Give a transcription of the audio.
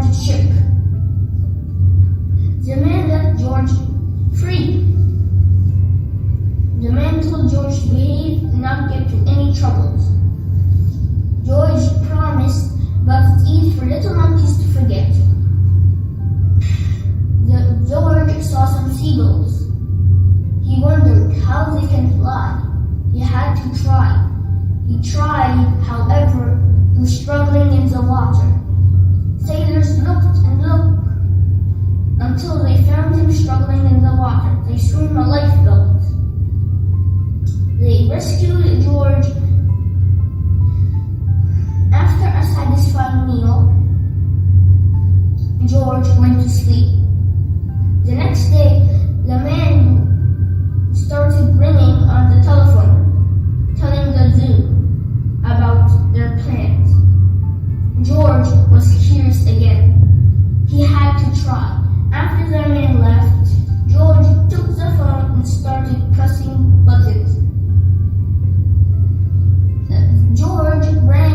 George shook. The man let George free. The man told George to behave and not get into any troubles. George promised, but it's easy for little monkeys to forget. George saw some seagulls. He wondered how they can fly. He had to try. He tried, however, he was struggling in the water. Sailors looked and looked until they found him struggling in the water. They threw him a lifeboat. They rescued George. After a satisfying meal, George went to sleep. The next day, the man started ringing on the telephone, telling the zoo about their plans. George was curious again. He had to try. After the man left, George took the phone and started pressing buttons. George ran